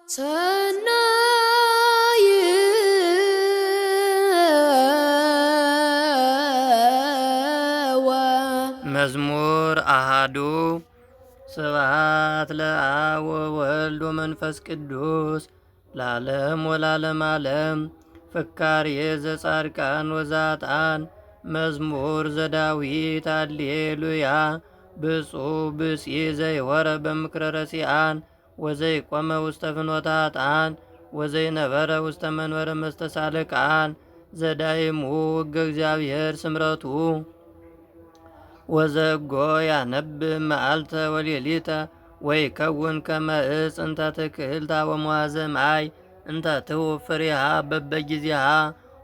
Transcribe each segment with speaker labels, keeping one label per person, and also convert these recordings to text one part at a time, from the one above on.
Speaker 1: ሰናይ
Speaker 2: መዝሙር አሃዱ ስብሐት ለአብ ወወልድ ወመንፈስ ቅዱስ ለዓለም ወለዓለመ ዓለም። ፍካሬ ዘጻድቃን ወዛጣን መዝሙር ዘዳዊት ሃሌሉያ። ብፁዕ ብእሲ ዘይወረ በምክረ ረሲአን ወዘይቆመ ውስተ ፍኖተ ኃጥአን ወዘይነበረ ውስተ መንበረ መስተሳልቃን ዘዳይሙ ሕገ እግዚአብሔር ስምረቱ ወዘጎ ያነብብ መዓልተ ወሌሊተ ወይከውን ከመ ዕፅ እንተ ትክልታ ወመዋዘ ማይ እንተ ትሁብ ፍሬሃ በበጊዜሃ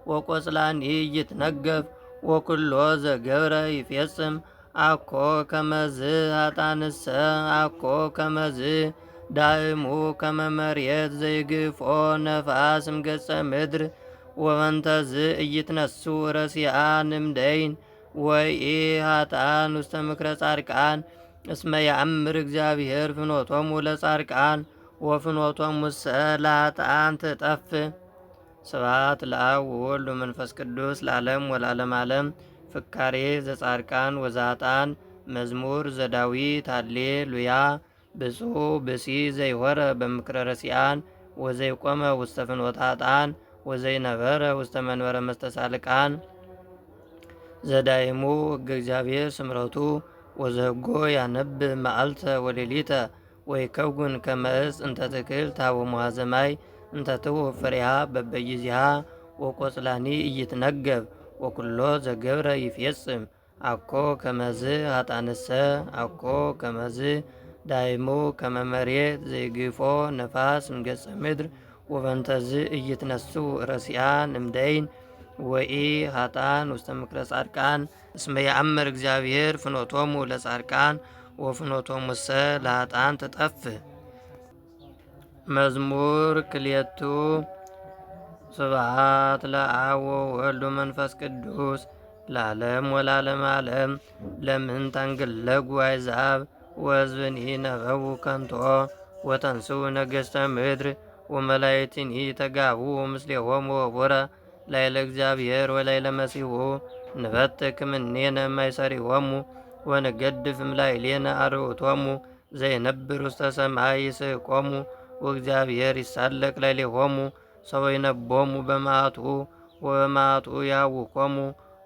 Speaker 2: ወቆጽላኒ ይትነገፍ ወኩሎ ዘገብረ ይፌጽም አኮ ከመዝ ኃጥአንሰ አኮ ከመዝ ዳእሙ ከመ መሬት ዘይግፎ ነፋስ እምገጸ ምድር ወበንተዝ ኢይትነሱ ረሲአን እምደይን ወኢ ኃጥአን ውስተ ምክረ ጻድቃን እስመ ያእምር እግዚአብሔር ፍኖቶሙ ለጻድቃን ወፍኖቶሙሰ ለኃጥአን ትጠፍ። ስብሐት ለአብ ወወልድ ወመንፈስ ቅዱስ ለዓለም ወለዓለመ ዓለም። ፍካሬ ዘጻድቃን ወዛጣን መዝሙር ዘዳዊት ሃሌሉያ። ብፁዕ ብእሲ ዘይሆረ በምክረ ረሲአን ወዘይቆመ ውስተ ፍኖተ ኃጥአን ወዘይነበረ ውስተ መንበረ መስተሳልቃን ዘዳይሙ ሕገ እግዚአብሔር ስምረቱ ወዘጎ ያነብብ መዓልተ ወሌሊተ ወይከውን ከመ ዕፅ እንተ ትክልታ ወመዋዘ ማይ እንተ ትሁብ ፍሬሃ በበጊዜሃ ወቆጽላኒ ኢይትነገብ ወኩሎ ዘገብረ ይፌጽም አኮ ከመዝ ኃጥአንሰ አኮ ከመዝ ዳይሙ ከመ መሬት ዘይግፎ ነፋስ እምገጸ ምድር ወበንተዝ ኢይትነሱ ረሲአን እምደይን ወኢ ኃጥአን ውስተ ምክረ ጻድቃን እስመ ያእምር እግዚአብሔር ፍኖቶሙ ለጻድቃን ወፍኖቶሙሰ ለኃጥአን ትጠፍ። መዝሙር ክልኤቱ ስብሐት ለአብ ወወልድ ወመንፈስ ቅዱስ ለዓለም ወለዓለመ ዓለም። ለምንት አንገለጉ አሕዛብ ወሕዝብኒ ነበቡ ከንቶ ወተንሥኡ ነገሥተ ምድር ወመላእክትኒ ተጋብኡ ምስሌሆሙ ወቡረ ላዕለ እግዚአብሔር ወላዕለ መሲሑ ንበትክ እምኔነ እማይሰሪሆሙ ወንገድፍ እምላዕሌነ አርዑቶሙ ዘይነብር ውስተ ሰማይ ይስሕቆሙ ወእግዚአብሔር ይሳለቅ ላዕሌሆሙ ሰወይነቦሙ በመዓቱ ወበመዓቱ ያውኮሙ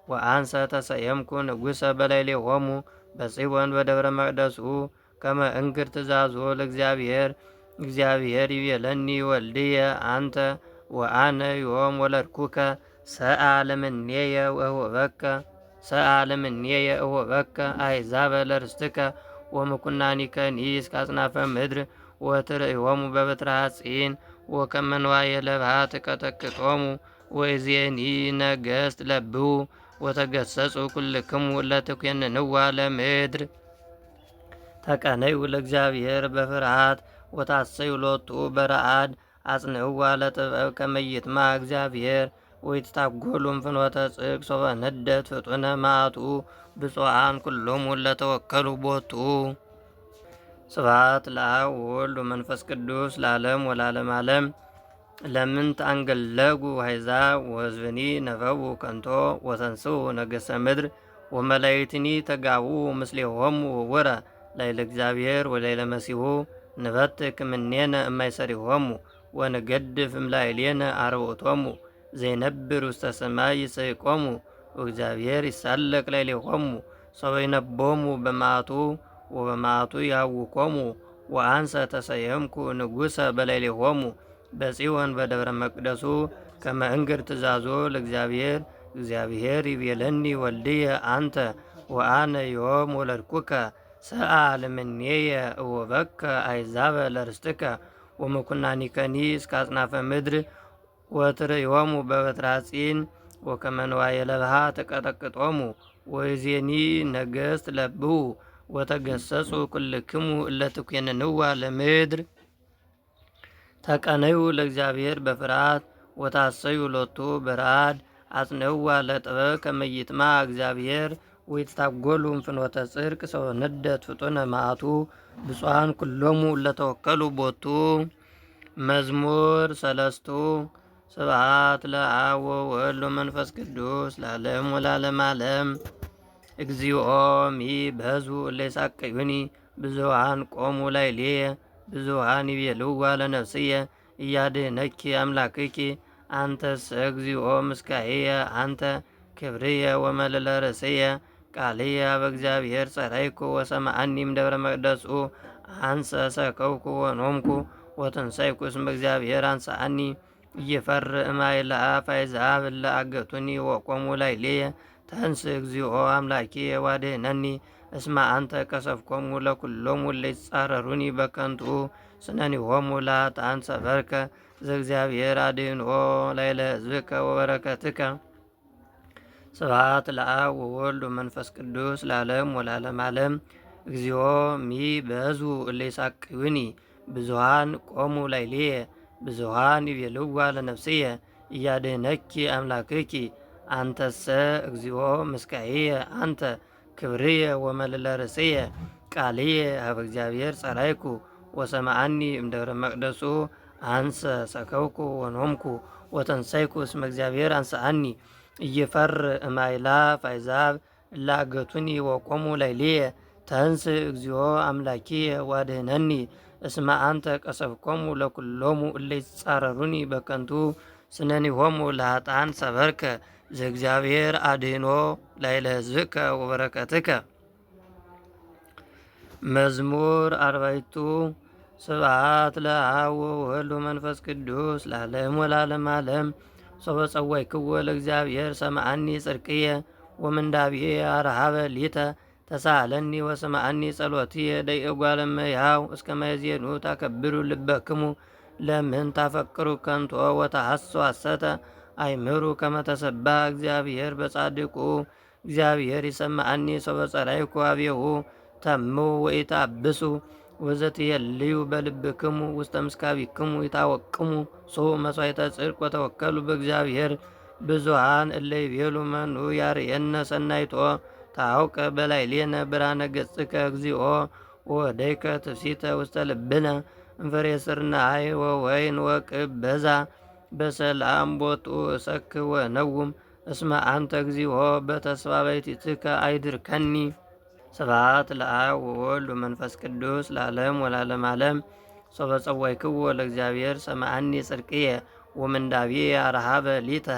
Speaker 2: ወአንሰ ተሰየምኩ ንጉሠ በላዕሌሆሙ በጽዮን በደብረ መቅደሱ ከመ እንግር ትእዛዞ ለእግዚአብሔር። እግዚአብሔር ይቤለኒ ወልድየ አንተ ወአነ ዮም ወለድኩከ ሰአለምኔየ እሁበከ አሕዛበ ለርስትከ ወምኩናኒከኒ እስከ አጽናፈ ምድር ወትርእዮሙ በበትረ ሐጺን ወከመ ንዋየ ለብሃት ትቀጠቅጦሙ ወእዜኒ ነገሥት ለብዉ ወተገሰጹ ኩልክሙ ለትኮንንዋ ለምድር። ተቀነዩ ለእግዚአብሔር በፍርሃት ወታሰዩ ሎቱ በረአድ አጽንዕዋ ለጥበብ ከመ ይጥምዕ እግዚአብሔር ወይትታጐሉም ፍኖተ ጽድቅ ሶበ ነደት ፍጡነ መዓቱ ብፁዓን ኩሎሙ ለተወከሉ ቦቱ። ስብሐት ለአብ ወወልድ ወመንፈስ ቅዱስ ለዓለም ወለዓለመ ዓለም። ለምንት አንገለጉ አሕዛብ ወሕዝብኒ ነበቡ ከንቶ ወተንሥኡ ነገሥተ ምድር ወመላእክትኒ ተጋብኡ ምስሌሆሙ ወቡረ ላዕለ እግዚአብሔር ወላዕለ መሲሑ ንበትክ እምኔነ እማይሰሪሆሙ ወንገድፍ እምላዕሌነ አርዑቶሙ ዘይነብር ውስተ ሰማይ ይስሕቆሙ ወእግዚአብሔር ይሳለቅ ላዕሌሆሙ ሰወይነቦሙ በመዓቱ ወበመዓቱ ያውኮሙ ወአንሰ ተሰየምኩ ንጉሠ በላዕሌሆሙ በጽዮን በደብረ መቅደሱ ከመ እንግር ትእዛዞ ለእግዚአብሔር። እግዚአብሔር ይቤለኒ ወልድየ አንተ ወአነ ዮም ወለድኩከ ሰአልምኔየ እሁበከ አሕዛበ ለርስትከ ወምኩናኒከኒ እስከ አጽናፈ ምድር ወትርእዮሙ በበትረ ሐጺን ወከመ ንዋየ ለብሃ ተቀጠቅጦሙ ወእዜኒ ነገሥት ለብዉ ወተገሰጹ ኩልክሙ እለ ትኮንንዋ ለምድር። ተቀነዩ ለእግዚአብሔር በፍርሃት ወታሰዩ ሎቱ በረአድ አጽንዕዋ ለጥበብ ከመ ይጥምዕ እግዚአብሔር ወይትታጐሉም ፍኖተ ጽድቅ ሰወ ነደት ፍጡነ መዓቱ ብፁዓን ኩሎሙ ለተወከሉ ቦቱ። መዝሙር ሰለስቱ ስብሐት ለአብ ወወልድ ወመንፈስ ቅዱስ ለዓለሙ ወለዓለመ ዓለም። እግዚኦ ሚበዝሑ እለ ይሣቅዩኒ ብዙኃን ቆሙ ላዕሌየ ብዙኃን ይቤልዋ ለነፍስየ እያድኅነኪ አምላክኪ። አንተሰ እግዚኦ ምስካየ አንተ ክብርየ ወመልዕለ ርእስየ ቃልየ በእግዚአብሔር ጸረይኩ ወሰማዓኒ እምደብረ መቅደሱ አንሰ ሰከውኩ ወኖምኩ ወትንሣኤኩ እስመ እግዚአብሔር አንሣአኒ። ኢይፈርህ እማይልአፍ አሕዛብ እለ አገቱኒ ወቆሙ ላዕሌየ ተንሥእ እግዚኦ አምላኪየ ወአድኅነኒ እስመ አንተ ቀሰፍኮሙ ለኵሎሙ እለ ይጻረሩኒ በከንቱ ስነኒሆሙ ለኃጥኣን ሰበርከ። ዘእግዚአብሔር አድኅኖ ላዕለ ሕዝብከ ወበረከትከ። ስብሐት ለአብ ወወልድ ወመንፈስ ቅዱስ ለዓለሙ ወለዓለመ ዓለም። እግዚኦ ሚበዝሑ እለ ይሣቅዩኒ ብዙኃን ቆሙ ላዕሌየ ብዙኃን ይቤልዋ ለነፍስየ እያድኅነኪ አምላክኪ። አንተሰ እግዚኦ ምስካየ አንተ ክብርየ ወመልዕለ ርእስየ ቃልየ ኀበ እግዚአብሔር ጸራይኩ ወሰማዓኒ እምደብረ መቅደሱ አንሰ ሰከውኩ ወኖምኩ ወተንሣኤኩ እስመ እግዚአብሔር አንሣአኒ። ኢይፈርህ እማይልአፍ አሕዛብ እለ አገቱኒ ወቆሙ ላዕሌየ ተንሥእ እግዚኦ አምላኪየ ወአድኅነኒ እስመ አንተ ቀሰፍኮሙ ለኵሎሙ እለ ይጻረሩኒ በከንቱ ስነኒሆሙ ለኃጥኣን ሰበርከ። ዘእግዚአብሔር አድኅኖ ላዕለ ሕዝብከ ወበረከትከ። መዝሙር አርባዕቱ ስብሐት ለአብ ወወልድ ወመንፈስ ቅዱስ ለዓለሙ ወለዓለመ ዓለም። ሶበ ጸዋዕክዎ ለእግዚአብሔር ሰምዓኒ ጽድቅየ ወምንዳቤየ አርኀበ ሊተ። ተሳለኒ ወስምዓኒ ጸሎትየ ደቂቀ እጓለ እመሕያው እስከ ማእዜኑ ታከብሩ ልበክሙ ለምን ታፈቅሩ ከንቶ ወተሐስሱ ሐሰተ። አይምሩ ከመ ተሰብሐ እግዚአብሔር በጻድቁ እግዚአብሔር ይሰምዓኒ ሶበ ጸራይኩ ኀቤሁ። ተሙ ወኢተአብሱ ወዘትየልዩ በልብክሙ ውስተ ምስካቢክሙ ይታወቅሙ ሶ መሥዋዕተ ጽድቅ ወተወከሉ በእግዚአብሔር። ብዙኃን እለ ይቤሉ መኑ ያርየነ ሰናይቶ ታውቀ በላዕሌነ ብርሃነ ገጽከ እግዚኦ። ወወደይከ ትፍሲተ ውስተ ልብነ እምፍሬ ስርናይ ወወይን ወቅብ በዛ። በሰላም ቦቱ እሰክ ወነውም እስመ አንተ እግዚኦ በተስፋ ባሕቲትከ አይድርከኒ። ስብሐት ለአብ ወወልድ ወመንፈስ ቅዱስ ለዓለሙ ወለዓለመ ዓለም። ሶበ ጸዋዕክዎ ለእግዚአብሔር ሰምዓኒ ጽድቅየ ወምንዳቤየ አርኀበ ሊተ።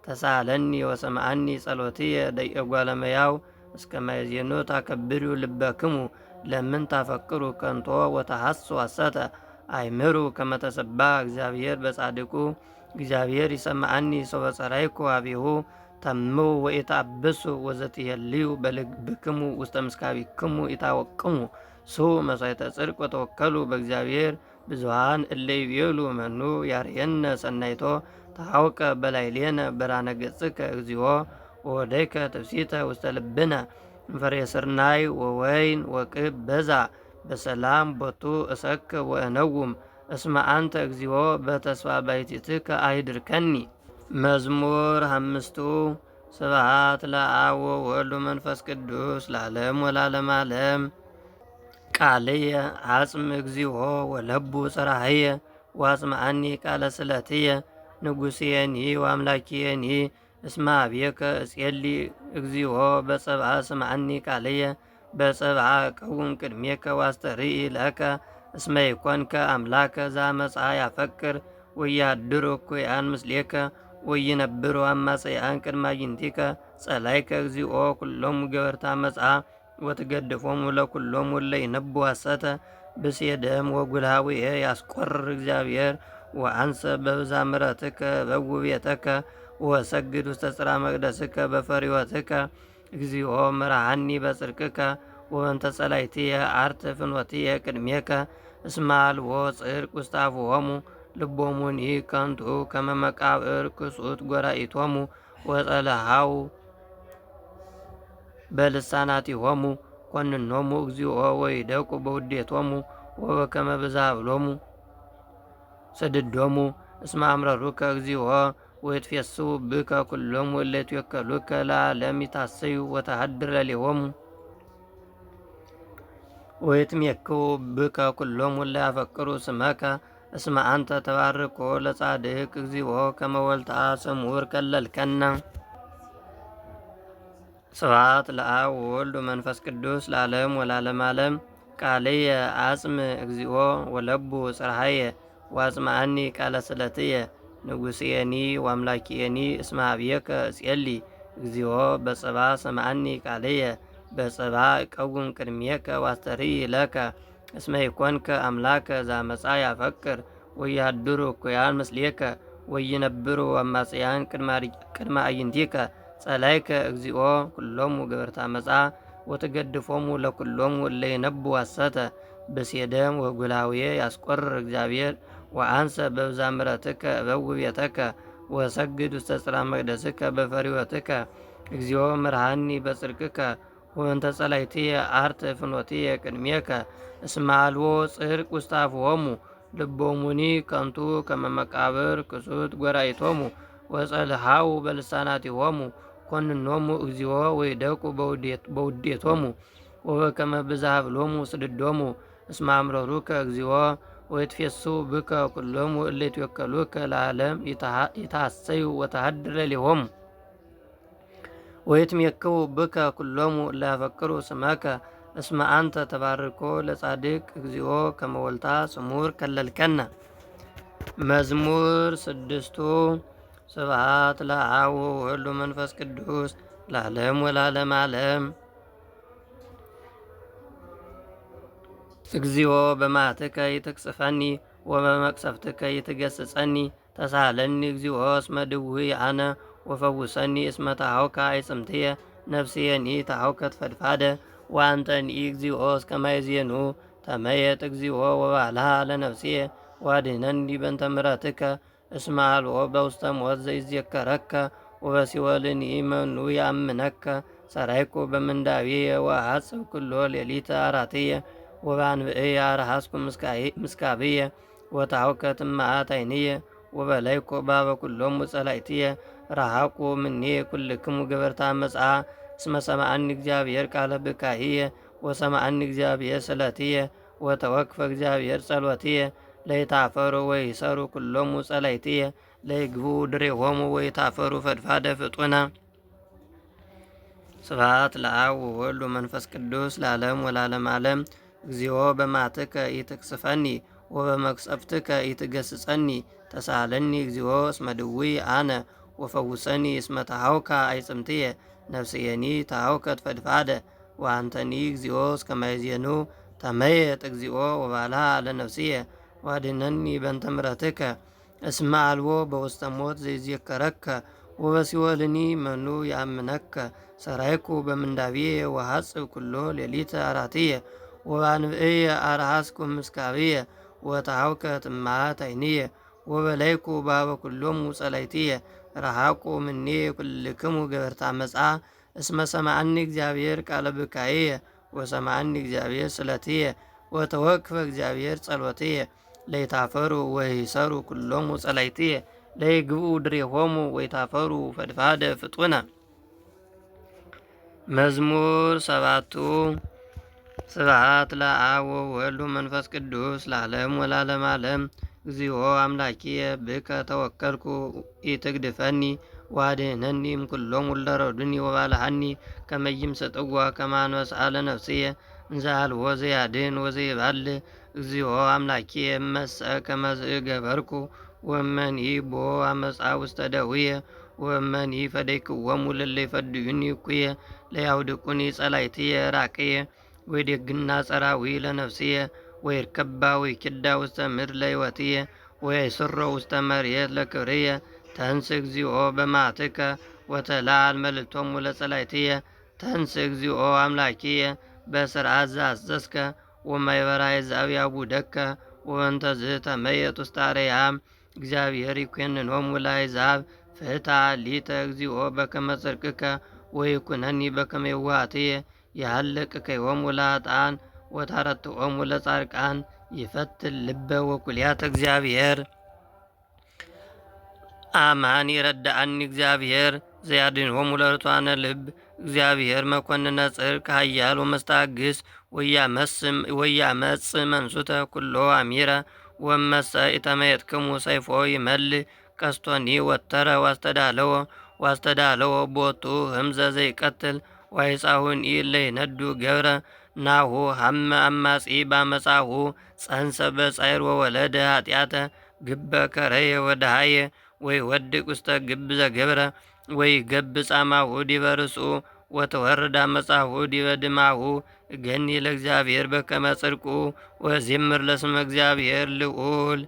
Speaker 2: ተሳለኒ ወሰምዓኒ ጸሎትየ ደቂቀ እጓለ እመሕያው እስከ ማእዜኑ ታከብሩ ልበክሙ ለምን ታፈቅሩ ከንቶ ወተሐስሱ ሐሰተ። አይምሩ ከመ ተሰብሐ እግዚአብሔር በጻድቁ እግዚአብሔር ይሰምዓኒ ሶበ ጸራይኩ ኀቤሁ። ተሙ ወኢተአብሱ ወዘትየልዩ በልብክሙ ውስተ ምስካቢክሙ ይታወቅሙ ሱ መሥዋዕተ ጽድቅ ወተወከሉ በእግዚአብሔር። ብዙኃን እለ ይቤሉ መኑ ያርየነ ሰናይቶ ታውቀ በላዕሌነ ብርሃነ ገጽከ እግዚኦ። ወወደይከ ትፍሲተ ውስተ ልብነ እምፍሬ ስርናይ ወወይን ወቅብ በዛ። በሰላም ቦቱ እሰክ ወእነውም እስመ አንተ እግዚኦ በተስፋ ባሕቲትከ አይድርከኒ። መዝሙር አምስቱ ስብሐት ለአብ ወወልድ ወመንፈስ ቅዱስ ለዓለሙ ወለዓለመ ዓለም። ቃልየ አጽም እግዚኦ ወለቡ ጽራህየ ወአጽምዓኒ ቃለ ስእለትየ። ንጉሥየኒ ወአምላኪየኒ እስመ ኀቤከ እጼሊ እግዚኦ በጸብአ ስምዓኒ ቃልየ። በጸብአ እቀውም ቅድሜከ ወአስተርኢ ለከ እስመ ኢኮንከ አምላከ ዘአመፃ ያፈቅር። ወያድሩ እኩያን ምስሌከ ወይነብሩ አማጽያን ቅድመ አዕይንቲከ። ጸላይከ እግዚኦ ኩሎሙ ገበርተ አመፃ ወትገድፎሙ ለኵሎሙ እለ ይነብቡ ሐሰተ። ብእሴ ደም ወጉልሃዊየ ያስቆርር እግዚአብሔር። ወአንሰ በብዛ ምሕረትከ በውእ ቤተከ ወሰግድ ውስተ ጽርሐ መቅደስከ በፈሪሆትከ። እግዚኦ ምርሐኒ በጽድቅከ ወበእንተ ጸላእትየ አርት ፍኖትየ ቅድሜከ። እስመ አልቦ ጽድቅ ውስተ አፍዎሙ ልቦሙኒ ከንቱ ከመ መቃብር ክሱት ጐራኢቶሙ። ወጸልሃው በልሳናቲሆሙ ኮንኖሙ እግዚኦ ወይደቁ በውዴቶሙ ወበከመ ብዝሃ ብሎሙ ስድዶሙ። እስመ አምረሩከ እግዚኦ ወይትፌስሑ ብከ ኩሎሙ እለ ይትወከሉከ ለዓለም ይታሰዩ ወተሃድር ለሌሆሙ። ወይትሜክው ብከ ኩሎሙ እለ ያፈቅሩ ስመከ እስመ አንተ ተባርኮ ለጻድቅ እግዚኦ ከመወልታ ስሙር ከለልከነ። ስብሐት ለአብ ወወልድ ወመንፈስ ቅዱስ ለዓለም ወለዓለመ ዓለም። ቃልየ አጽም እግዚኦ ወለቡ ጽርሐየ ዋጽምዓኒ ቃለ ስእለትየ ንጉሥየኒ ወአምላኪየኒ እስመ ኀቤከ እጼሊ እግዚኦ በጽባ ሰምዓኒ ቃልየ በጽባ እቀውም ቅድሜከ ዋስተርኢ ለከ እስመ ኢኮንከ አምላከ ዘአመፃ ያፈቅር ወያድሩ እኩያን ምስሌከ ወይነብሩ አማጽያን ቅድመ አዕይንቲከ ጸላይከ እግዚኦ ኩሎሙ ገበርተ አመፃ ወትገድፎሙ ለኩሎሙ እለ ይነቡ ሐሰተ በሴደም ወጉላውየ ያስቆርር እግዚአብሔር ወአንሰ በብዛ ምሕረትከ እበው ቤተከ ወሰግድ ውስተ ጽርሐ መቅደስከ በፈሪወትከ እግዚኦ ምርሃኒ በጽድቅከ ወእንተ ጸላእትየ አርት ፍኖትየ ቅድሜከ እስመ አልቦ ጽድቅ ውስተ አፍሆሙ ልቦሙኒ ከንቱ ከመ መቃብር ክሱት ጐራኢቶሙ ወጸልሃው በልሳናቲሆሙ ኮንኖሙ እግዚኦ ወይደቁ በውዴቶሙ ወበከመ ብዝሃ ብሎሙ ስድዶሙ እስመ አምረሩከ እግዚኦ ወይትፌሱ ብከ ኩሎሙ እለ ይትወከሉከ ለዓለም ይትሐሰዩ ወተሃድር ሌሊሆሙ ወይትሜክው ብከ ኩሎሙ እለ ያፈቅሩ ስመከ እስመ አንተ ተባርኮ ለጻድቅ እግዚኦ ከመወልታ ስሙር ከለልከነ። መዝሙር 6 ስብሐት ለአብ ወወልድ ወመንፈስ ቅዱስ ለዓለም ወለዓለመ ዓለም። እግዚኦ በመዓትከ ይትቅጽፈኒ ወበመቅሰፍትከ ይትገስጸኒ ተሳሃለኒ እግዚኦ እስመ ድውይ አነ ወፈውሰኒ እስመ ተሃውከ አዕጽምትየ ነፍስየኒ ተሃውከት ፈድፋደ ወአንተኒ እግዚኦ እስከ ማይዜኑ ተመየጥ እግዚኦ ወባልሃ ለነፍስየ ወአድኅነኒ በእንተ ምሕረትከ እስመ አልቦ በውስተ ሞት ዘይዜከረከ ወበሲኦልኒ መኑ ያምነከ ሰራይኩ በምንዳቤየ ወአሐጽብ ኩሎ ሌሊተ አራትየ ወበአንብዕየ አርሐስኩ ምስካብየ ወተሃውከት እምአት ዓይንየ ወበላይኩ ባበ ኩሎሙ ጸላእትየ ረሃቁ እምኔ ኩልክሙ ገበርተ አመፃ እስመ ሰምዓኒ እግዚአብሔር ቃለ ብካይየ ወሰምዓኒ እግዚአብሔር ስእለትየ ወተወክፈ እግዚአብሔር ጸሎትየ ለይታፈሩ ወይሰሩ ኩሎሙ ጸላእትየ ለይግቡ ድሬሆሙ ወይታፈሩ ፈድፋደ ፍጡነ። ስብሐት ለአብ ወወልድ ወመንፈስ ቅዱስ ለዓለም ወለዓለመ ዓለም። እግዚኦ በመዓትከ ኢትቅስፈኒ ወበመቅሰፍትከ ኢትገስጸኒ ተሳሃለኒ እግዚኦ እስመ ድውይ አነ ወፈውሰኒ እስመ ተሃውከ አዕጽምትየ ነፍስየኒ ተሃውከት ፈድፋደ ወአንተኒ እግዚኦ እስከ ማይዜኑ ተመየጥ እግዚኦ ወባልሃ ለነፍስየ ወአድኅነኒ በእንተ ምሕረትከ እስመ አልቦ በውስተ ሞት ዘይዜከረከ ወበሲኦልኒ መኑ ያምነከ ሰራይኩ በምንዳቤየ ወአሐጽብ ኩሎ ሌሊተ አራትየ ወበአንብዕየ አርሐስኩ ምስካብየ ወተሃውከት እምአት ዓይንየ ወበላይኩ ባበ ኩሎሙ ጸላእትየ ረሃቁ እምኔ ኩልክሙ ገበርተ አመፃ እስመ ሰምዓኒ እግዚአብሔር ቃለ ብካይየ ወሰምዓኒ እግዚአብሔር ስእለትየ ወተወክፈ እግዚአብሔር ጸሎትየ ለይታፈሩ ወይሰሩ ኩሎሙ ጸላእትየ ለይግብኡ ድሬሆሙ ወይታፈሩ ፈድፋደ ፍጡነ። መዝሙር 7 ስብሐት ለአብ ወወልድ ወመንፈስ ቅዱስ ለዓለም ወለዓለመ ዓለም። እግዚኦ አምላኪየ ብከ ተወከልኩ ኢትግድፈኒ ወአድኅነኒ እምኩሎሙ እለ ረዱኒ ወባልሐኒ ከመ ይምሰጥዋ ከመ አንበስዓ ለነፍስየ እንዘ አልቦ ዘያድኅን ወዘይባልዕ። እግዚኦ አምላኪየ እመሰ ከመ ዝገበርኩ ወእመኒ ቦ አመፃ ውስተ ደውየ ወእመኒ ፈደይክዎሙ ለእለ ይፈድዩኒ እኩየ ለያውድቁኒ ጸላእትየ ራቅየ ወይዴግና ጸራዊ ለነፍስየ ወይርከባ ወይኪዳ ውስተ ምድር ለሕይወትየ ወይስሮ ውስተ መሬት ለክብርየ። ተንስ እግዚኦ በመዓትከ ወተላዕል መልእክቶሙ ለጸላእትየ ተንስ እግዚኦ አምላኪየ በስርዓት ዘአዘዝከ ወማኅበረ አሕዛብ ያዕቡደከ ወእንተዝ ተመየጥ ውስተ አርያም። እግዚአብሔር ይኰንኖሙ ለአሕዛብ ፍትሐ ሊተ እግዚኦ በከመ ጽድቅከ ወይኩነኒ በከመ የዋሃትየ የሃልቅከዮሙ ለኃጥኣን ወታረትዖሙ ለጻድቃን ይፈትል ልበ ወኩልያተ እግዚአብሔር። አማን ይረዳአኒ እግዚአብሔር ዘያድኅኖሙ ለርቱዓነ ልብ። እግዚአብሔር መኰንነ ጽድቅ ኃያል ወመስተአግስ ወያመጽእ መንሱተ ኩሎ አሚረ ወመሰ ኢተመየጥክሙ ሰይፎ ይመልእ ቀስቶኒ ወተረ ዋስተዳለዎ ቦቱ ህምዘ ዘይቀትል ዋይጻሁን ኢለይነዱ ገብረ ናሁ ሀመ አማጺ ባመጻሁ ጸንሰ በጻይር ወወለደ ኃጢአተ ግበ ከረየ ወደሃየ ወይ ወድቅ ውስተ ግብ ዘገብረ ወይ ገብ ጻማሁ ዲበ ርእሱ ወተወርዳ መጻሁ ዲበ ድማሁ ገኒ ለእግዚአብሔር በከመ ጽድቁ ወዜምር ለስመ እግዚአብሔር ልዑል።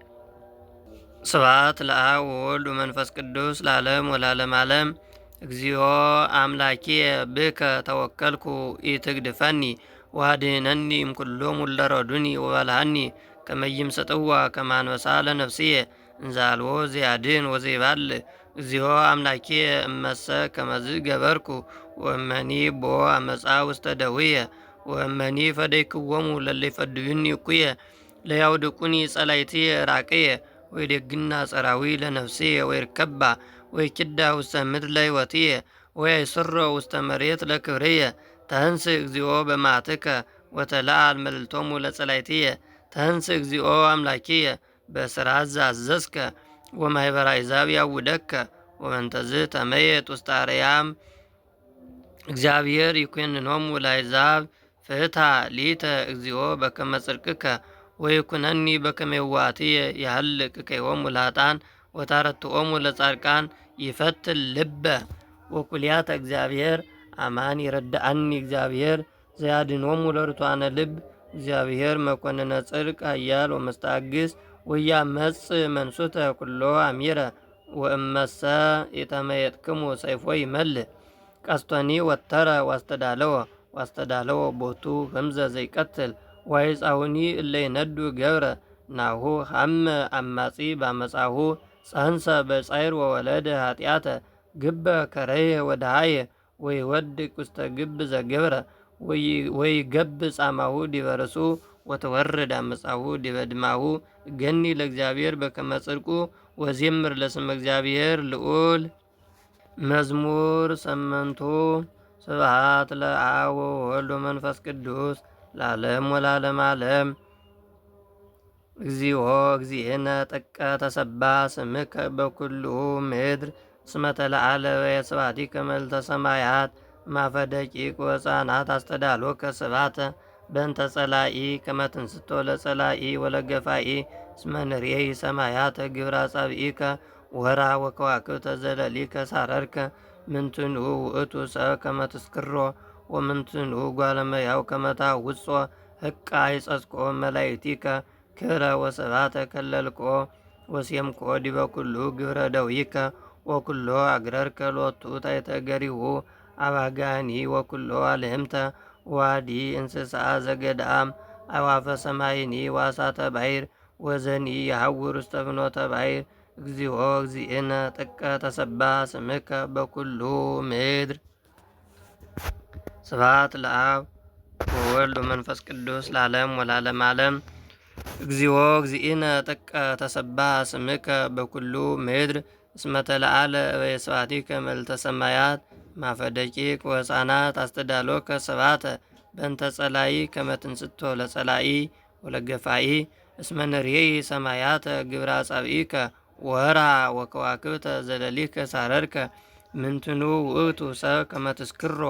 Speaker 2: ስብሐት ለአብ ወወልድ ወመንፈስ ቅዱስ ለዓለም ወለዓለመ ዓለም። እግዚኦ አምላኪየ ብከ ተወከልኩ ኢትግድፈኒ ወአድኅነኒ እምኩሎሙ እለ ረዱኒ ወበልሐኒ ከመ ይምሰጥዋ ከመ አንበሳ ለነፍስየ እንዘ አልቦ ዘያድኅን ወዘይባልዕ። እግዚኦ አምላኪየ እመሰ ከመዝ ገበርኩ ወእመኒ ቦ አመፃ ውስተ ደውየ ወእመኒ ፈደይክዎሙ ለለ ይፈድዩኒ እኩየ ለያውድቁኒ ጸላእትየ ራቅየ ወይደግና ጸራዊ ለነፍስየ ወይርከባ ወይኪዳ ውስተ ምድር ለሕይወትየ ወያይስሮ ውስተ መሬት ለክብርየ። ተንሥእ እግዚኦ በመዓትከ ወተለዓል መልዕልቶሙ ለጸላእትየ። ተንሥእ እግዚኦ አምላኪየ በስርዓት ዘአዘዝከ ወማኅበረ አሕዛብ ያውደከ ወበእንተዝ ተመየጥ ውስተ አርያም። እግዚአብሔር ይኩንኖሙ ለአሕዛብ ፍትሐ ሊተ እግዚኦ በከመ ጽድቅከ ወይኩነኒ በከመ የዋሃትየ ያህልቅ ከይሆሙ ለኃጥኣን ወታረትኦሙ ለጻድቃን ይፈትል ልበ ወኩልያተ እግዚአብሔር አማን ይረዳአኒ እግዚአብሔር ዘያድኅኖሙ ለርቱዓነ ልብ። እግዚአብሔር መኮንነ ጽድቅ ኃያል ወመስተአግስ ወያመጽእ መንሱተ ኩሎ አሚረ ወእመሰ ኢተመየጥክሙ ሰይፎ ይመልእ ቀስቶኒ ወተረ ዋስተዳለወ ቦቱ ህምዘ ዘይቀትል ዋይጻሁኒ እለ ይነዱ ገብረ ናሁ ሀመ አማጺ ባመጻሁ ጸንሰ በጻይር ወወለደ ኃጢአተ ግበ ከረየ ወደሃየ ወይወድቅ ውስተ ግብ ዘገብረ ወይገብ ጻማሁ ዲበ ርእሱ ወተወርድ አመጻሁ ዲበ ድማሁ ገኒ ለእግዚአብሔር በከመ ጽድቁ ወዜምር ለስመ እግዚአብሔር ልዑል። መዝሙር 8 ስብሐት ለአብ ወወልድ ወመንፈስ ቅዱስ ለዓለም ወለዓለመ ዓለም። እግዚኦ እግዚእነ ጥቀ ተሰባ ስምከ በኩሉ ምድር እስመ ተለዓለ ወየስብሐቲከ መልዕልተ ሰማያት ማፈ ደቂቅ ወሕፃናት አስተዳሎከ ስብሐተ በእንተ ጸላኢ ከመ ትንስቶ ለጸላኢ ወለገፋኢ እስመ ንርኤይ ሰማያተ ግብረ አጻብዒከ ወራ ወከዋክብተ ዘለሊከ ሳረርከ ምንትኑ ውእቱ ሰብ ከመ ትስክሮ ወምንትኑ እጓለ እመሕያው ከመ ታውጾ ሕቃ ይጸጽቆ መላእክቲከ ክብረ ወስብሐተ ከለልቆ ወሴምኮ ዲበ ኩሉ ግብረ ደዊከ ወኩሎ አግረርከ ሎቱ ታሕተ ገሪሁ አባጋኒ ወኩሎ አልህምተ ዋዲ እንስሳ ዘገዳም አዕዋፈ ሰማይኒ ዋሳተ ባሕር ወዘኒ የሐውር ውስተ ፍኖተ ባሕር። እግዚኦ እግዚእነ ጥቀ ተሰባ ስምከ በኩሉ ምድር። ስብሐት ለአብ ወወልድ ወመንፈስ ቅዱስ ለዓለም ወለዓለመ ዓለም። እግዚኦ እግዚእነ ጥቀ ተሰባ ስምከ በኩሉ ምድር እስመ ተለዓለ ወየስብሐቲከ መልዕልተ ሰማያት ማፈ ደቂቅ ወሕፃናት አስተዳሎከ ስብሐተ በእንተ ጸላኢ ከመ ትንስቶ ለጸላኢ ወለገፋኢ እስመ ንርኤይ ሰማያተ ግብረ አጻብዒከ ወራ ወከዋክብተ ዘለሊከ ሳረርከ ምንትኑ ውእቱ ሰብ ከመ ትስክሮ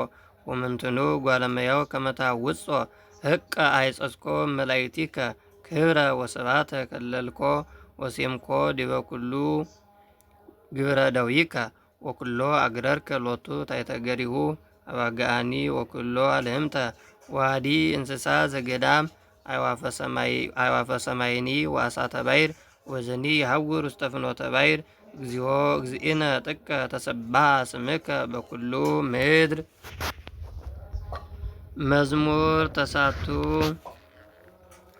Speaker 2: ወምንትኑ እጓለ እመሕያው ከመ ታውጾ ሕቀ አይጸጽቆ መላእክቲከ ክብረ ወስብሐተ ከለልኮ ወሴምኮ ዲበ ኩሉ ግብረ ደዊከ ወኩሎ አግረርከ ሎቱ ታሕተ ገሪሁ አባጋኒ ወኩሎ አልህምተ ዋዲ እንስሳ ዘገዳም አዕዋፈ ሰማይኒ ዋሳተ ባሕር ወዘኒ የሐውር ውስተ ፍኖተ ባሕር። እግዚኦ እግዚእነ ጥቀ ተሰባ ስምከ በኩሉ ምድር። መዝሙር ተሳቱ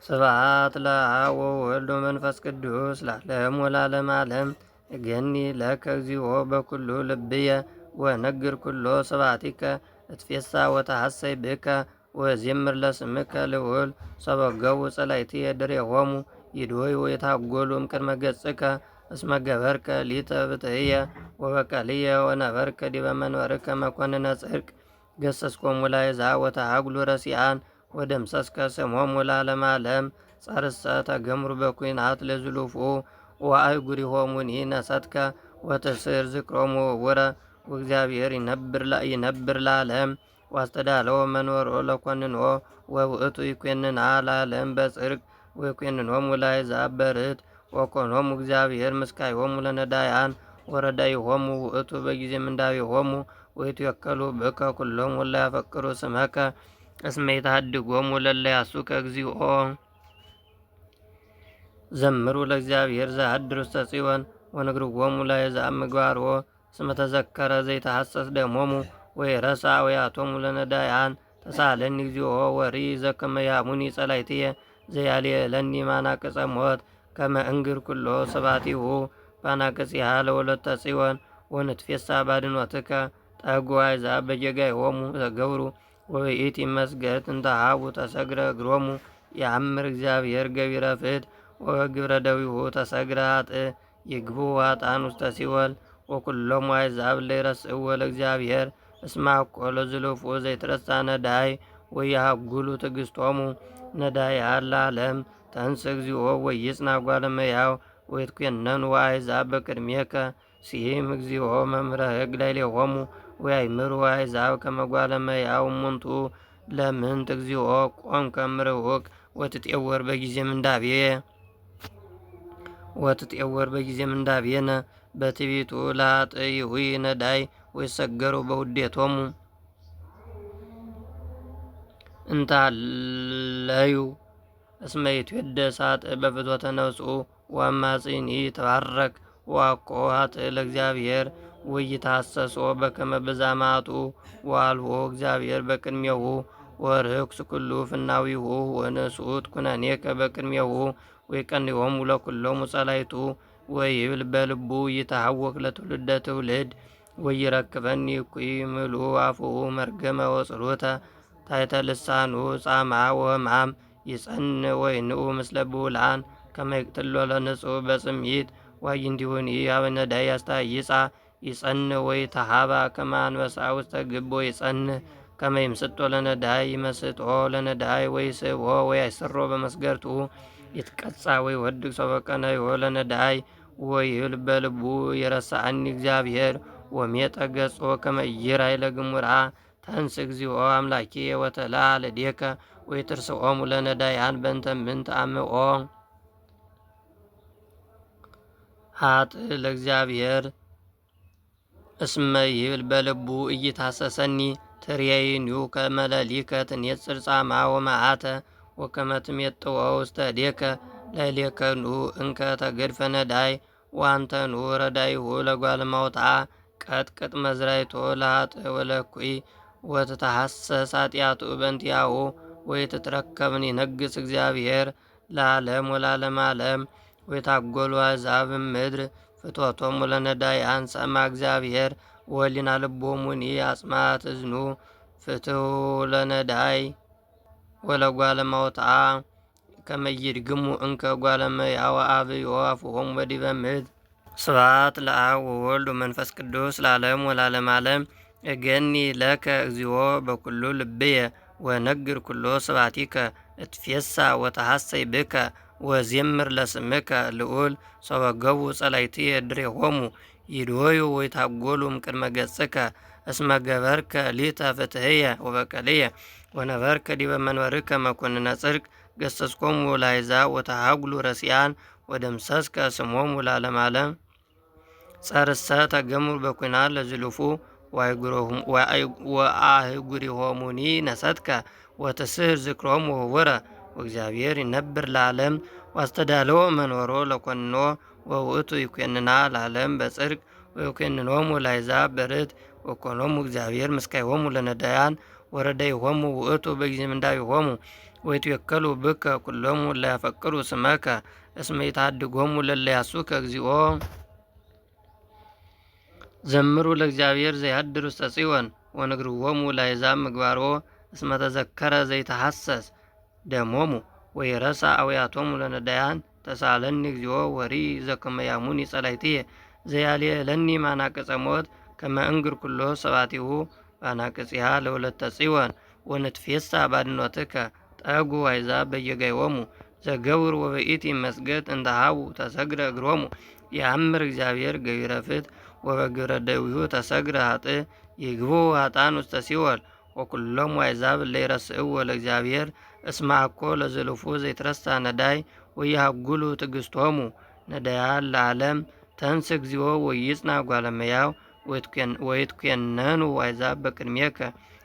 Speaker 2: ስብሐት ለአብ ወወልድ ወመንፈስ ቅዱስ ለዓለም ወለዓለመ ዓለም። እገኒ ለከ እግዚኦ በኩሉ ልብየ ወነግር ኩሎ ስብሐቲከ እትፌሳ ወተሐሰይ ብከ ወዜምር ለስምከ ልዑል። ሰበገቡ ጸላእትየ ድሬሆሙ ይድወዩ የታጐሉ እምቅድመ ገጽከ እስመ ገበርከ ሊተ ብትህየ ወበቀልየ ወነበርከ ዲበ መንበርከ መኮንነ ጽድቅ። ገሰስኮሙ ለአሕዛብ ወተሃጉሉ ረሲዓን ወደምሰስከ ስሞሙ ለዓለመ ዓለም። ጸርሰ ተገምሩ በኩናት ለዝሉፉ ወአህጉሪሆሙኒ ነሰትከ ወትስር ዝክሮሙ ውረ ወእግዚአብሔር ይነብር ለዓለም ዋስተዳለው መንበሮ ለኮንኖ ወውእቱ ይኮንና ለዓለም በጽድቅ ወይኮንኖሙ ለአሕዛብ በርት ወኮኖሙ እግዚአብሔር ምስካዮሙ ለነዳያን ወረዳይሆሙ ውእቱ በጊዜ ምንዳቤሆሙ ወይትወከሉ ብከ ኩሎሙ እለ ያፈቅሩ ስመከ እስመ ይትሃድጎሙ ለእለ ያሱከ እግዚኦ። ዘምሩ ለእግዚአብሔር ዘያድር ውስተ ጽዮን ወንግርዎሙ ለአሕዛብ ምግባሮ እስመ ተዘከረ ዘይተሐሰስ ደሞሙ ወይረሳ አውያቶሙ ለነዳያን ተሳለኒ እግዚኦ ወሪ ዘከመ ያሙኒ ጸላይትየ ዘያልየለኒ ማናቅጸ ሞት ከመ እንግር ኩሎ ስብሐቲሁ ባናቅጽሃ ለወለተ ጽዮን ወንትፌሳ ባድኖትከ ጠጉ አሕዛብ በጌጋዮሙ ተገብሩ ወይእቲ መስገድ እንተ ሀቡ ተሰግረ እግሮሙ የአምር እግዚአብሔር ገቢረ ፍት ወግብረ ደዊሁ ተሰግረ ኃጥእ ይግቡ ኃጥአን ውስተ ሲኦል ወኩሎሙ አሕዛብ ለይረስእዎ ለእግዚአብሔር እስመ አኮ ለዝሉፉ ዘይትረሳ ነዳይ ወያሃጉሉ ትዕግሥቶሙ ነዳያን ለዓለም ተንሥእ እግዚኦ ወይጽና እጓለ እመሕያው ወይትኰነኑ አሕዛብ በቅድሜከ ሲም እግዚኦ መምህረ ሕግ ላዕሌሆሙ ወያእምሩ አሕዛብ ከመ እጓለ እመሕያው እሙንቱ ለምንት እግዚኦ ቆምከ እምርሑቅ ወትጤወር በጊዜ ምንዳቤነ በትዕቢቱ ለኃጥእ ነዳይ ወይሰገሩ በውዴቶሙ እንታለዩ እስመ ይትዌደስ ኃጥእ በፍትወተ ነፍሱ ወአማጺኒ ይትባረክ ወአኮ ኃጥእ ለእግዚአብሔር ወይትሐሰሶ በከመ ብዝኃ መዓቱ ወአልቦ እግዚአብሔር በቅድሜሁ ወርክስ ኩሉ ፍናዊሁ ወንስኡት ኩነኔከ በቅድሜሁ ወይቀንዮሙ ለኩሎሙ ጸላይቱ ወይብል በልቡ ይትሐወክ ለትውልደ ትውልድ ወይረክበኒ እኩይ ምሉእ አፉሁ መርገመ ወጽሮተ ታሕተ ልሳኑ ጻማ ወሕማም ይጸንዕ ወይንኡ ምስለ ብዑላን ከመ ይቅትሎ ለንጹሕ በጽምኢት ዋይንቲሁኒ ሀበ ነዳይ ያስተሃይጻ ይጸንዕ ወይተሃባ ከመ አንበሳ ውስተ ግብ ወይጸንዕ ከመ ይምስጦ ለነዳይ ይመስጦ ለነዳይ ወይስቦ ወያስሮ በመስገርቱ ይትቀጻ ወይወድቅ ሰው በቀነዮ ለነዳይ ወይብል በልቡ የረሳአኒ እግዚአብሔር ወሜጠ ገጾ ከመ ይራይ ለግሙራ ተንሥእ እግዚኦ አምላኪየ ወተለዐ ለዴከ ወይትርስኦሙ ለነዳያን በእንተ ምንት አምኦ ኃጥእ ለእግዚአብሔር እስመ ይብል በልቡ ኢይትሐሰሰኒ ትሬይኒው ከመ ሌሊከ ትኔጽር ጻማ ወመዓተ ወከመ ትሜጥዎ ውስተ እዴከ ላዕሌከኑ እንከ ተገድፈ ነዳይ ወአንተኑ ረዳይሁ ለጓለ እማውትዓ ቀጥቅጥ መዝራይቶ ለኃጥእ ወለእኩይ ወትተሐሰስ ኃጢአቱ በእንቲአሁ ወይትትረከብን ይነግሥ እግዚአብሔር ለዓለም ወለዓለመ ዓለም ወይታጐሉ አሕዛብ እምድር ፍትወቶሙ ለነዳያን ሰማ እግዚአብሔር ወሊና ልቦሙኒ አጽማት እዝኑ ፍትሑ ለነዳይ ወለጓለ እማውትዓ ከመ ይድግሙ እንከ እጓለ እመሕያው አብዮ አፍሆሙ በዲበ ምድር። ስብሐት ለአብ ወወልድ ወመንፈስ ቅዱስ ለዓለም ወለዓለመ ዓለም። እገኒ ለከ እግዚኦ በኩሉ ልብየ ወነግር ኩሎ ስብሐቲከ እትፌሳ ወተሐሰይ ብከ ወዜምር ለስምከ ልዑል ሰወገቡ ጸላይትየ ድሬሆሙ ይድወዩ ወይታጐሉ እምቅድመ ገጽከ እስመ ገበርከ ሊተ ፍትሕየ ወበቀልየ ወነበርከ ዲበ መንበርከ መኰንነ ጽድቅ ገሰጽኮሙ ለአሕዛብ ወተሃጉሉ ረሲዓን ወደምሰስከ ስሞሙ ለዓለመ ዓለም። ጸርሰ ተገምሩ በኵናት ለዝሉፉ ወአህጉሪሆሙኒ ነሰትከ ወትስሕር ዝክሮሙ ህቡረ ወእግዚአብሔር ይነብር ለዓለም ዋስተዳለወ መንበሮ ለኰንኖ ወውእቱ ይኰንና ለዓለም በጽድቅ ወይኰንኖሙ ለአሕዛብ በርት ወኮኖሙ እግዚአብሔር ምስካዮሙ ለነዳያን ወረዳይሆሙ ውእቱ በጊዜ ምንዳቤሆሙ ወይትወከሉ ብከ ኩሎሙ እለ ያፈቅሩ ስመከ እስመ ይትሃድጎሙ ለእለ ያሱከ እግዚኦ። ዘምሩ ለእግዚአብሔር ዘያድር ውስተ ጽዮን ወንግርዎሙ ለአሕዛብ ምግባሮ እስመ ተዘከረ ዘይተሐሰስ ደሞሙ ወይረሳ አውያቶሙ ለነዳያን ተሳለኒ እግዚኦ ወሪ ዘከመ ያሙኒ ጸላይትየ ዘያልየለኒ ማናቅጸ ሞት ከመ እንግር ኩሎ ስብሐቲሁ ባናቅጽሃ ለወለተ ጽዮን ወንትፌሳ ባድኖትከ ጠጉ አሕዛብ በየጋዮሙ ዘገብር ወበኢቲ መስገድ እንተሃቡ ተሰግረ እግሮሙ የአምር እግዚአብሔር ገቢረ ፍትሕ ወበግብረ ደዊሁ ተሰግረ ኃጥእ ይግቡ ኃጥአን ውስተ ሲኦል ወኩሎሙ አሕዛብ እለ ይረስእዎ ለእግዚአብሔር እስመ አኮ ለዝልፉ ዘይትረሳ ነዳይ ወይሃጉሉ ትዕግሥቶሙ ነዳያን ለዓለም ተንስ እግዚኦ ወይጽና ጓለ እመሕያው ወይትኮነኑ አሕዛብ በቅድሜከ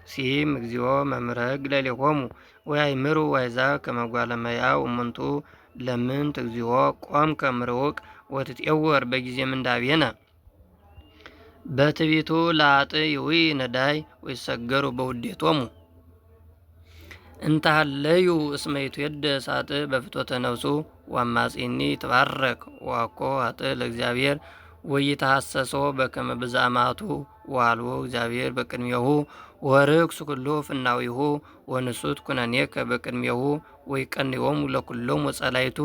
Speaker 2: ሲም እግዚኦ መምህረ ሕግ ለሌሆሙ ወያእምሩ አሕዛብ ከመ ጓለ እመሕያው እሙንቱ ለምንት እግዚኦ ቆምከ ምርውቅ ወትጤወር በጊዜ ምንዳቤነ በትቢቱ ለኃጥእ ይሁይ ነዳይ ወይሰገሩ በውዴቶሙ እንተሃለዩ እስመ ይትዌደስ ኃጥእ በፍትወተ ነፍሱ ወአማጺኒ ይትባረክ ወአኮ ኃጥእ ለእግዚአብሔር ወይተሐሰሶ በከመ ብዝኃ መዓቱ ወአልቦ እግዚአብሔር በቅድሜሁ ወርክሱ ኩሉ ፍናዊሁ ወንሱት ኩነኔከ በቅድሜሁ ወይቀንዮሙ ለኩሎሙ ጸላይቱ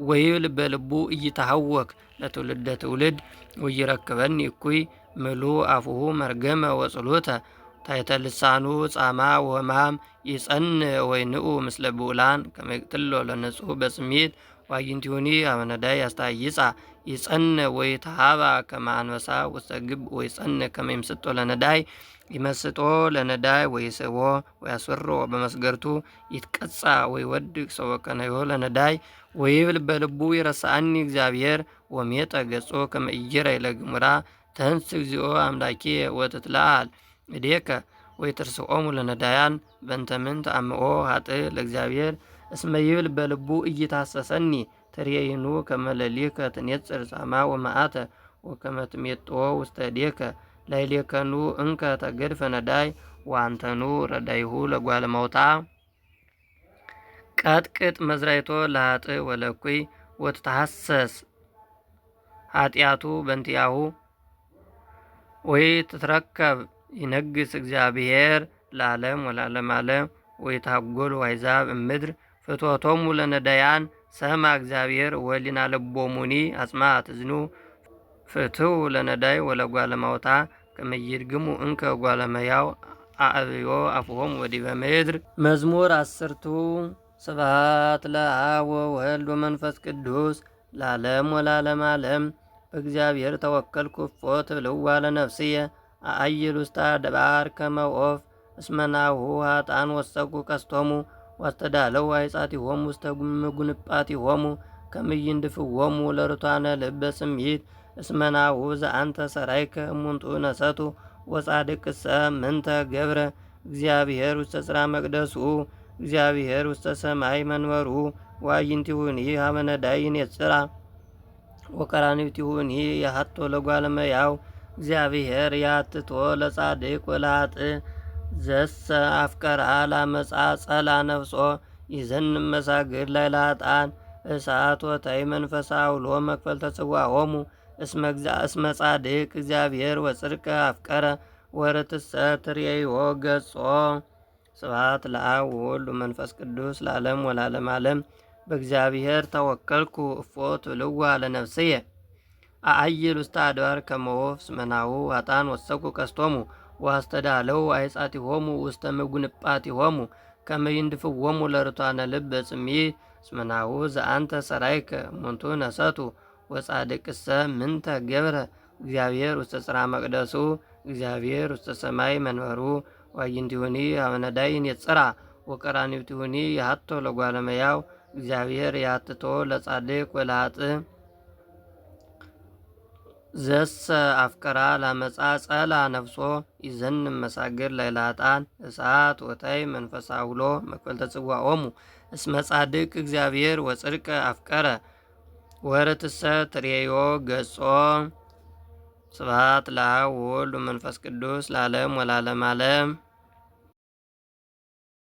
Speaker 2: ወይብል በልቡ ኢይትሐወክ ለትውልደ ትውልድ ወይረክበኒ እኩይ ምሉእ አፉሁ መርገመ ወጽሎተ ታሕተ ልሳኑ ጻማ ወሕማም ይጸንዕ ወይንኡ ምስለ ብዑላን ከመ ይቅትሎ ለንጹሕ በስሜት ዋይንቲሁኒ አበ ነዳይ ያስተሃይጻ ይጸንዕ ወይትሃባ ከመ አንበሳ ውስተ ግብ ወይጸንዕ ከመ ይምስጦ ለነዳይ ይመስጦ ለነዳይ ወይስቦ ወያስወሮ በመስገርቱ ይትቀጻ ወይወድቅ ሰወከነዮ ለነዳይ ወይብል በልቡ ይረሳአኒ እግዚአብሔር ወሜጠ ገጾ ከመ ኢይረይ ለግሙራ ተንስ እግዚኦ አምላኬ ወትትለዓል እዴከ ወይትርስኦሙ ለነዳያን በእንተ ምንት አምኦ ኃጥእ ለእግዚአብሔር እስመ ይብል በልቡ ኢይትሐሰሰኒ ትሬይኑ ከመ ለሊከ ትኔጽር ጻማ ወመዓተ ወከመ ትሜጥዎ ውስተ እዴከ ላዕሌከኑ እንከ ተገድፈ ነዳይ ወአንተኑ ረዳይሁ ለጓለ እመሕያው ቀጥቅጥ መዝራይቶ ለኃጥእ ወለኩይ ወትተሐሰስ ኃጢአቱ በእንቲአሁ ወይትትረከብ ይነግስ እግዚአብሔር ለዓለም ወለዓለመ ዓለም ወይትሃጐሉ አሕዛብ እምድር ፍትወቶሙ ለነዳያን ሰማ እግዚአብሔር ወሊና ልቦሙኒ አጽምዐት እዝኑ ፍትው ለነዳይ ወለጓለ እመሕያው ከመ ይድግሙ እንከ ጓለ እመሕያው አዕብዮ አፍሆሙ ወዲበ ምድር። መዝሙር 10 ስብሐት ለአብ ወወልድ ወመንፈስ ቅዱስ ለዓለም ወለዓለመ ዓለም። በእግዚአብሔር ተወከልኩ እፎ ትብልዋ ለነፍስየ አአይል ውስተ አድባር ከመ ወፍ እስመ ናሁ ኃጥአን ወሰኩ ቀስቶሙ ዋስተዳለው አይጻቲሆሙ ውስተ ምጉንጳቲሆሙ ከመ ይንድፍዎሙ ለርቱዓነ ልበ ስምዒት እስመ ናሁ ዘአንተ ሠራይከ እሙንቱ ነሰቱ ወጻድቅሰ ምንተ ገብረ እግዚአብሔር ውስተ ጽርሐ መቅደሱ እግዚአብሔር ውስተ ሰማይ መንበሩ ወአዕይንቲሁኒ ሀበ ነዳይ ይኔጽራ ወቀራንብቲሁኒ ያሃቶ ለጓለ እመሕያው እግዚአብሔር ያትቶ ለጻድቅ ወለኃጥእ ዘሰ አፍቀራ ለአመፃ ጸላ ነፍሶ ይዘንም መሳግድ ላይ ለኃጥአን እሳት ወታይ መንፈሳ አውሎ መክፈልተ ጽዋዖሙ እስመ ጻድቅ እግዚአብሔር ወጽድቀ አፍቀረ ወርትሰ ትሬዮ ገጾ። ስብሐት ለአብ ወወልድ ወመንፈስ ቅዱስ ለዓለም ወለዓለመ ዓለም። በእግዚአብሔር ተወከልኩ እፎ ትብልዋ ለነፍስየ አአይል ውስተ አድባር ከመ ወፍ እስመ ናሁ ኃጥአን ወሰኩ ቀስቶሙ ወአስተዳለው አይጻቲሆሙ ውስተ ምጉንጳቲሆሙ ከመ ይንድፍዎሙ ለርቱዓነ ልበ ጽምዒት እስመ ናሁ ዘአንተ ሠራይከ እሙንቱ ነሰቱ ወጻድቅሰ ምንተ ገብረ እግዚአብሔር ውስተ ጽርሐ መቅደሱ እግዚአብሔር ውስተ ሰማይ መንበሩ ወአዕይንቲሁኒ ሀበ ነዳይ ይኔጽራ ወቀራንብቲሁኒ ያሃቶ ለጓለ እመሕያው እግዚአብሔር ያትቶ ለጻድቅ ወለኃጥእ ዘሰ አፍቀራ ለአመፃ ጸላ ነፍሶ ይዘንም መሳግድ ላይ ለኃጥአን እሳት ወታይ መንፈሳ አውሎ መክፈልተ ጽዋዖሙ እስመ ጻድቅ እግዚአብሔር ወጽድቀ አፍቀረ ወርትሰ ትሬዮ ገጾ። ስብሐት ለአብ ወወልድ ወመንፈስ ቅዱስ ለዓለም ወለዓለመ ዓለም።